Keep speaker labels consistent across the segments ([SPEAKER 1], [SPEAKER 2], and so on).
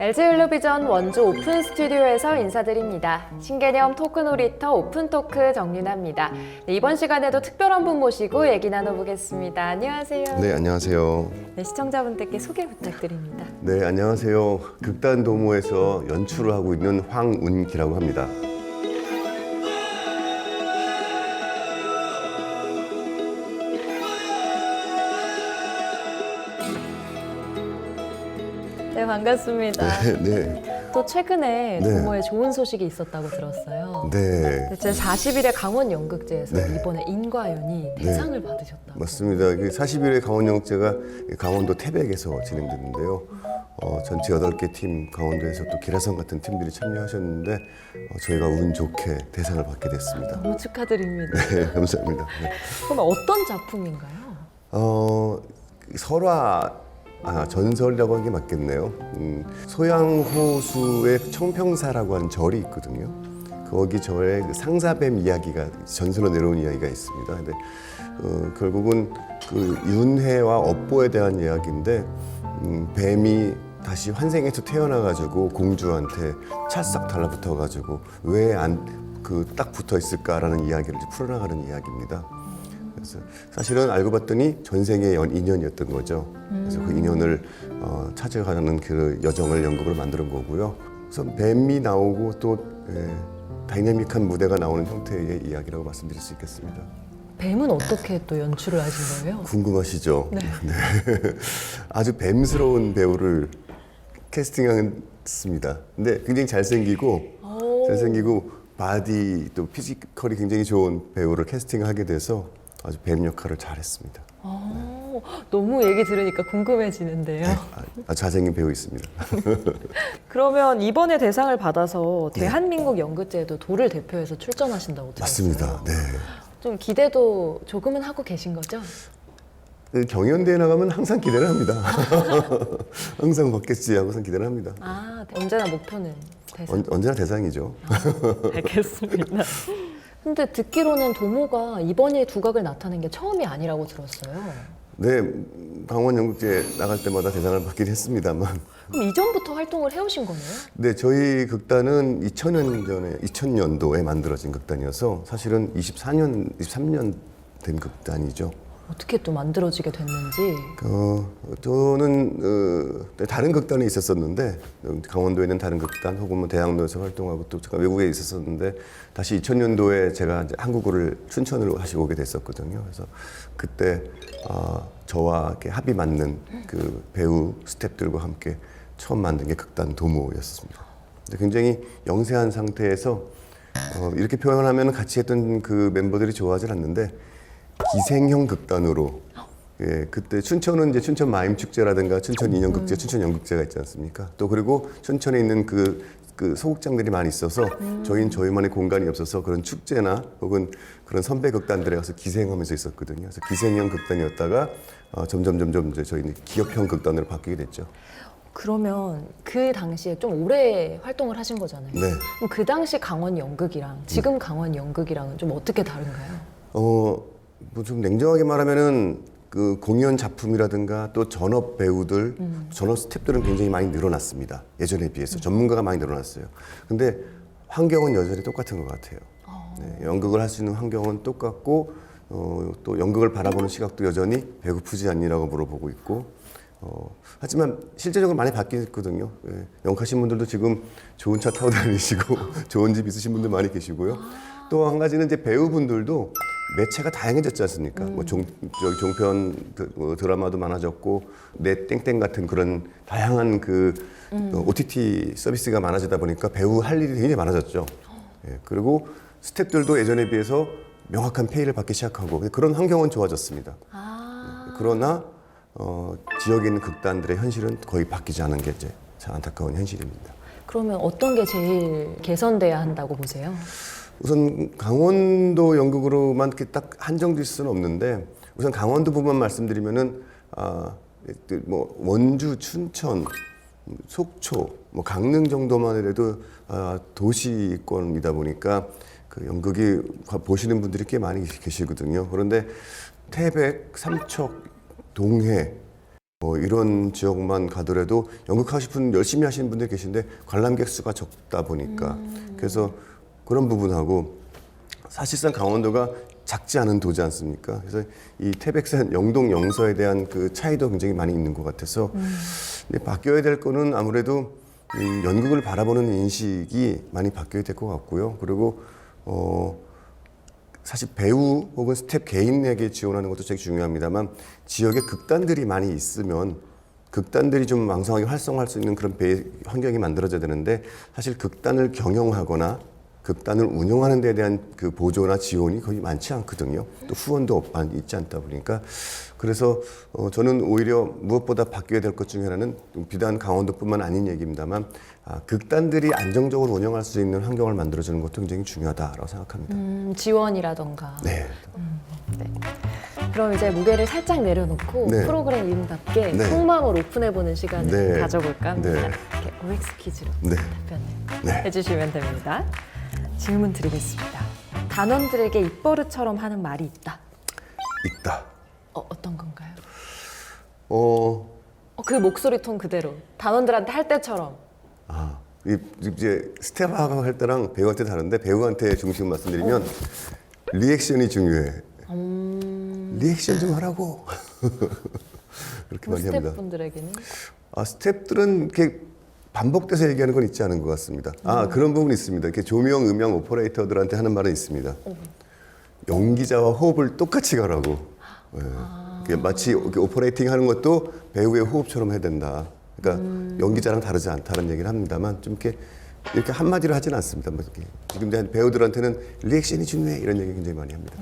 [SPEAKER 1] LG글로비전 원주 오픈 스튜디오에서 인사드립니다. 신개념 토크 놀이터 오픈 토크 정윤아입니다. 네, 이번 시간에도 특별한 분 모시고 얘기 나눠보겠습니다. 안녕하세요.
[SPEAKER 2] 네, 안녕하세요.
[SPEAKER 1] 네, 시청자분들께 소개 부탁드립니다.
[SPEAKER 2] 네, 안녕하세요. 극단 도모에서 연출을 하고 있는 황운기라고 합니다.
[SPEAKER 1] 네, 반갑습니다.
[SPEAKER 2] 네,
[SPEAKER 1] 또 최근에
[SPEAKER 2] 네.
[SPEAKER 1] 도모에 좋은 소식이 있었다고 들었어요.
[SPEAKER 2] 네,
[SPEAKER 1] 제41회 강원연극제에서
[SPEAKER 2] 네.
[SPEAKER 1] 이번에 인과연이 대상을 받으셨다고.
[SPEAKER 2] 맞습니다. 40일의 강원연극제가 강원도 태백에서 진행됐는데요. 전체 8개 팀, 강원도에서 또 기라성 같은 팀들이 참여하셨는데 저희가 운 좋게 대상을 받게 됐습니다.
[SPEAKER 1] 너무 축하드립니다.
[SPEAKER 2] 네, 감사합니다. 네.
[SPEAKER 1] 그럼 어떤 작품인가요?
[SPEAKER 2] 전설이라고 하는 게 맞겠네요. 소양호수의 청평사라고 하는 절이 있거든요. 거기 절에 그 상사뱀 이야기가 전설로 내려온 이야기가 있습니다. 근데 결국은 그 윤회와 업보에 대한 이야기인데 뱀이 다시 환생해서 태어나가지고 공주한테 찰싹 달라붙어가지고 왜 딱 붙어 있을까라는 이야기를 풀어나가는 이야기입니다. 그래서 사실은 알고 봤더니 전생의 인연이었던 거죠. 그래서 그 인연을 찾아가는 그 여정을 연극으로 만드는 거고요. 그래서 뱀이 나오고 또 다이내믹한 무대가 나오는 형태의 이야기라고 말씀드릴 수 있겠습니다.
[SPEAKER 1] 뱀은 어떻게 또 연출을 하신 거예요?
[SPEAKER 2] 궁금하시죠?
[SPEAKER 1] 네.
[SPEAKER 2] 아주 뱀스러운 배우를 캐스팅했습니다. 근데 굉장히 잘생기고 바디 또 피지컬이 굉장히 좋은 배우를 캐스팅하게 돼서 아주 뱀 역할을 잘했습니다.
[SPEAKER 1] 너무 얘기 들으니까 궁금해지는데요.
[SPEAKER 2] 아주 잘생긴 배우 있습니다.
[SPEAKER 1] 그러면 이번에 대상을 받아서 대한민국 연극제에도 도를 대표해서 출전하신다고 들었어요.
[SPEAKER 2] 맞습니다. 네.
[SPEAKER 1] 좀 기대도 조금은 하고 계신 거죠?
[SPEAKER 2] 경연대회 나가면 항상 기대를 합니다. 항상 받겠지 하고선 기대를 합니다.
[SPEAKER 1] 언제나 목표는 대상.
[SPEAKER 2] 언제나 대상이죠.
[SPEAKER 1] 알겠습니다. 근데 듣기로는 도모가 이번에 두각을 나타낸 게 처음이 아니라고 들었어요.
[SPEAKER 2] 네, 강원 연극제 나갈 때마다 대상을 받긴 했습니다만.
[SPEAKER 1] 그럼 이전부터 활동을 해오신 거네요?
[SPEAKER 2] 네, 저희 극단은 2000년도에 만들어진 극단이어서 사실은 23년 된 극단이죠.
[SPEAKER 1] 어떻게 또 만들어지게 됐는지.
[SPEAKER 2] 저는 다른 극단에 있었었는데 강원도에 있는 다른 극단 혹은 뭐 대학로에서 활동하고 또 제가 외국에 있었었는데 다시 2000년도에 제가 이제 한국을 춘천으로 다시 오게 됐었거든요. 그래서 그때 저와 이렇게 합이 맞는 그 배우 스태프들과 함께 처음 만든 게 극단 도모였습니다. 근데 굉장히 영세한 상태에서 이렇게 표현을 하면 같이 했던 그 멤버들이 좋아하지 않는데 기생형 극단으로 그때 춘천은 이제 춘천 마임 축제라든가 춘천 인연극제, 춘천 연극제가 있지 않습니까? 또 그리고 춘천에 있는 그 소극장들이 많이 있어서 저희는 저희만의 공간이 없어서 그런 축제나 혹은 그런 선배 극단들에 가서 기생하면서 있었거든요. 그래서 기생형 극단이었다가 점점 이제 저희는 기업형 극단으로 바뀌게 됐죠.
[SPEAKER 1] 그러면 그 당시에 좀 오래 활동을 하신 거잖아요.
[SPEAKER 2] 네.
[SPEAKER 1] 그럼 그 당시 강원 연극이랑 지금 강원 연극이랑은 좀 어떻게 다른가요?
[SPEAKER 2] 뭐 좀 냉정하게 말하면은 그 공연 작품이라든가 또 전업 배우들, 전업 스태프들은 굉장히 많이 늘어났습니다. 예전에 비해서 전문가가 많이 늘어났어요. 근데 환경은 여전히 똑같은 것 같아요. 네, 연극을 할 수 있는 환경은 똑같고 또 연극을 바라보는 시각도 여전히 배고프지 않니라고 물어보고 있고 하지만 실제적으로 많이 바뀌었거든요. 연극하신 분들도 지금 좋은 차 타고 다니시고 좋은 집 있으신 분들 많이 계시고요. 또 한 가지는 이제 배우분들도 매체가 다양해졌지 않습니까? 뭐 종편 드라마도 많아졌고 넷 땡땡 같은 그런 다양한 그 OTT 서비스가 많아지다 보니까 배우 할 일이 굉장히 많아졌죠. 그리고 스태프들도 예전에 비해서 명확한 페이를 받기 시작하고 그런 환경은 좋아졌습니다. 그러나 지역에 있는 극단들의 현실은 거의 바뀌지 않은 게 이제 참 안타까운 현실입니다.
[SPEAKER 1] 그러면 어떤 게 제일 개선돼야 한다고 보세요?
[SPEAKER 2] 우선 강원도 연극으로만 이렇게 딱 한정될 수는 없는데 우선 강원도 부분만 말씀드리면은 뭐 원주, 춘천, 속초, 뭐 강릉 정도만 해도 도시권이다 보니까 그 연극이 보시는 분들이 꽤 많이 계시거든요. 그런데 태백, 삼척, 동해 뭐 이런 지역만 가더라도 연극하고 싶은 열심히 하시는 분들이 계신데 관람객 수가 적다 보니까 그래서 그런 부분하고 사실상 강원도가 작지 않은 도지 않습니까? 그래서 이 태백산 영동 영서에 대한 그 차이도 굉장히 많이 있는 것 같아서 근데 바뀌어야 될 거는 아무래도 이 연극을 바라보는 인식이 많이 바뀌어야 될 것 같고요. 그리고 사실 배우 혹은 스텝 개인에게 지원하는 것도 되게 중요합니다만 지역에 극단들이 많이 있으면 극단들이 좀 왕성하게 활성화할 수 있는 그런 환경이 만들어져야 되는데 사실 극단을 경영하거나 극단을 운영하는 데 대한 그 보조나 지원이 거의 많지 않거든요. 또 후원도 있지 않다 보니까 그래서 저는 오히려 무엇보다 바뀌어야 될 것 중에 하나는 비단 강원도뿐만 아닌 얘기입니다만 극단들이 안정적으로 운영할 수 있는 환경을 만들어주는 것도 굉장히 중요하다고 생각합니다.
[SPEAKER 1] 지원이라던가.
[SPEAKER 2] 네.
[SPEAKER 1] 네. 그럼 이제 무게를 살짝 내려놓고
[SPEAKER 2] 네.
[SPEAKER 1] 프로그램 이름답게
[SPEAKER 2] 네.
[SPEAKER 1] 속마음을 오픈해보는 시간을
[SPEAKER 2] 네.
[SPEAKER 1] 가져볼까 합니다.
[SPEAKER 2] 네.
[SPEAKER 1] 이렇게 OX 퀴즈로
[SPEAKER 2] 네.
[SPEAKER 1] 답변을
[SPEAKER 2] 네.
[SPEAKER 1] 해주시면 됩니다. 질문 드리겠습니다. 단원들에게 입버릇처럼 하는 말이 있다.
[SPEAKER 2] 있다.
[SPEAKER 1] 어떤 건가요?
[SPEAKER 2] 어,
[SPEAKER 1] 그 목소리 톤 그대로 단원들한테 할 때처럼.
[SPEAKER 2] 이제 스텝하고 할 때랑 배우한테 다른데 배우한테 중심 말씀드리면 리액션이 중요해. 리액션 좀 하라고. 그렇게 많이 합니다.
[SPEAKER 1] 스태프분들에게는?
[SPEAKER 2] 스텝들은 이렇게 반복돼서 얘기하는 건 있지 않은 것 같습니다. 그런 부분이 있습니다. 이렇게 조명, 음향 오퍼레이터들한테 하는 말은 있습니다. 연기자와 호흡을 똑같이 가라고. 네. 이게 마치 이렇게 오퍼레이팅 하는 것도 배우의 호흡처럼 해야 된다. 그러니까 연기자랑 다르지 않다는 얘기를 합니다만 좀 이렇게 한마디로 하지는 않습니다. 뭐 이렇게. 지금 배우들한테는 리액션이 중요해 이런 얘기 굉장히 많이 합니다.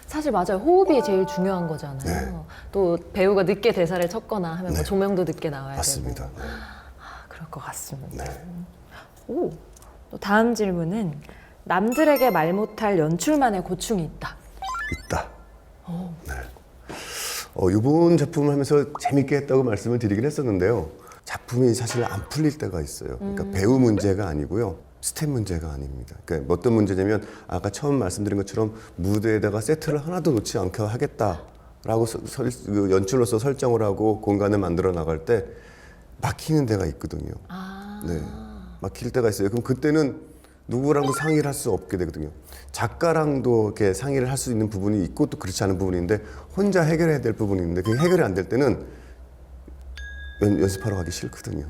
[SPEAKER 1] 사실 맞아요. 호흡이 제일 중요한 거잖아요.
[SPEAKER 2] 네.
[SPEAKER 1] 또 배우가 늦게 대사를 쳤거나 하면 뭐
[SPEAKER 2] 네.
[SPEAKER 1] 조명도 늦게 나와야
[SPEAKER 2] 맞습니다.
[SPEAKER 1] 되고. 그럴 것 같습니다.
[SPEAKER 2] 네.
[SPEAKER 1] 또 다음 질문은 남들에게 말 못할 연출만의 고충이 있다.
[SPEAKER 2] 있다. 네. 이번 작품을 하면서 재밌게 했다고 말씀을 드리긴 했었는데요. 작품이 사실 안 풀릴 때가 있어요. 그러니까 배우 문제가 아니고요. 스텝 문제가 아닙니다. 그러니까 어떤 문제냐면 아까 처음 말씀드린 것처럼 무대에다가 세트를 하나도 놓지 않게 하겠다라고 그 연출로서 설정을 하고 공간을 만들어 나갈 때 막히는 데가 있거든요. 네, 막힐 때가 있어요. 그럼 그때는 누구랑도 상의를 할 수 없게 되거든요. 작가랑도 이렇게 상의를 할 수 있는 부분이 있고 또 그렇지 않은 부분이 있는데 혼자 해결해야 될 부분이 있는데 그게 해결이 안 될 때는 연습하러 가기 싫거든요.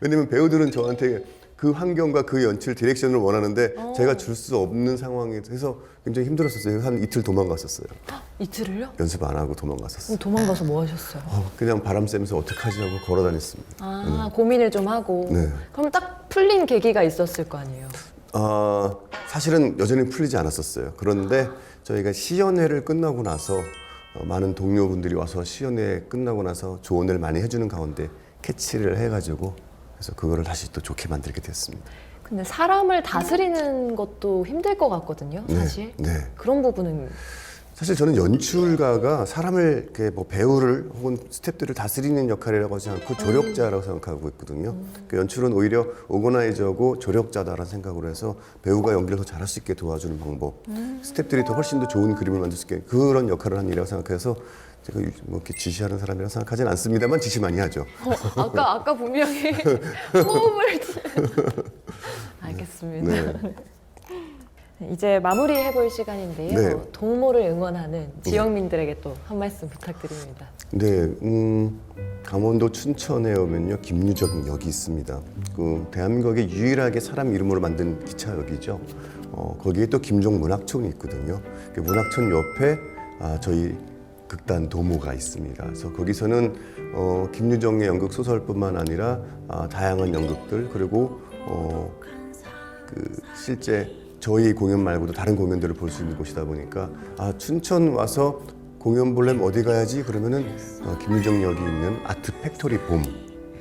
[SPEAKER 2] 왜냐면 배우들은 저한테 그 환경과 그 연출 디렉션을 원하는데 제가 줄 수 없는 상황에서 굉장히 힘들었었어요. 한 이틀 도망갔었어요.
[SPEAKER 1] 이틀을요?
[SPEAKER 2] 연습 안 하고 도망갔었어요.
[SPEAKER 1] 도망가서 뭐 하셨어요?
[SPEAKER 2] 그냥 바람 쐬면서 어떡하지 하고 걸어 다녔습니다.
[SPEAKER 1] 고민을 좀 하고.
[SPEAKER 2] 네.
[SPEAKER 1] 그럼 딱 풀린 계기가 있었을 거 아니에요?
[SPEAKER 2] 사실은 여전히 풀리지 않았었어요. 그런데 저희가 시연회를 끝나고 나서 많은 동료분들이 와서 시연회 끝나고 나서 조언을 많이 해주는 가운데 캐치를 해가지고 그래서 그거를 다시 또 좋게 만들게 됐습니다.
[SPEAKER 1] 근데 사람을 다스리는 것도 힘들 것 같거든요, 사실.
[SPEAKER 2] 네.
[SPEAKER 1] 그런 부분은
[SPEAKER 2] 사실 저는 연출가가 사람을 이렇게 뭐 배우를 혹은 스태프들을 다스리는 역할이라고 하지 않고 조력자라고 생각하고 있거든요. 그 연출은 오히려 오거나이저고 조력자다라는 생각으로 해서 배우가 연기를 더 잘할 수 있게 도와주는 방법, 스태프들이 더 훨씬 더 좋은 그림을 만들 수 있게 그런 역할을 하는 일이라고 생각해서 제가 뭐 이렇게 지시하는 사람이라고 생각하진 않습니다만 지시 많이 하죠.
[SPEAKER 1] 아까 분명히 호흡을 알겠습니다.
[SPEAKER 2] 네.
[SPEAKER 1] 이제 마무리해볼 시간인데요.
[SPEAKER 2] 네.
[SPEAKER 1] 동모를 응원하는 지역민들에게 또 한 말씀 부탁드립니다.
[SPEAKER 2] 네, 강원도 춘천에 오면요 김유정역이 있습니다. 그 대한민국에 유일하게 사람 이름으로 만든 기차역이죠. 거기에 또 김종 문학촌이 있거든요. 그 문학촌 옆에 저희 극단 도모가 있습니다. 그래서 거기서는 김유정의 연극 소설뿐만 아니라 다양한 연극들 그리고 실제 저희 공연 말고도 다른 공연들을 볼 수 있는 곳이다 보니까 춘천 와서 공연 보려면 어디 가야지 그러면은 김유정역이 있는 아트 팩토리 봄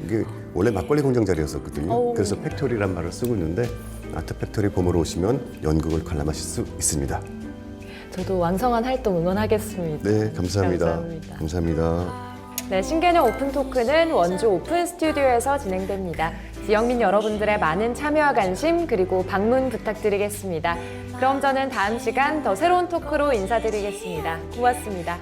[SPEAKER 2] 이게 원래 막걸리 공장 자리였었거든요. 그래서 팩토리란 말을 쓰고 있는데 아트 팩토리 봄으로 오시면 연극을 관람하실 수 있습니다.
[SPEAKER 1] 저도 왕성한 활동 응원하겠습니다.
[SPEAKER 2] 네, 감사합니다.
[SPEAKER 1] 감사합니다. 네, 신개념 오픈 토크는 원주 오픈 스튜디오에서 진행됩니다. 지역민 여러분들의 많은 참여와 관심 그리고 방문 부탁드리겠습니다. 그럼 저는 다음 시간 더 새로운 토크로 인사드리겠습니다. 고맙습니다.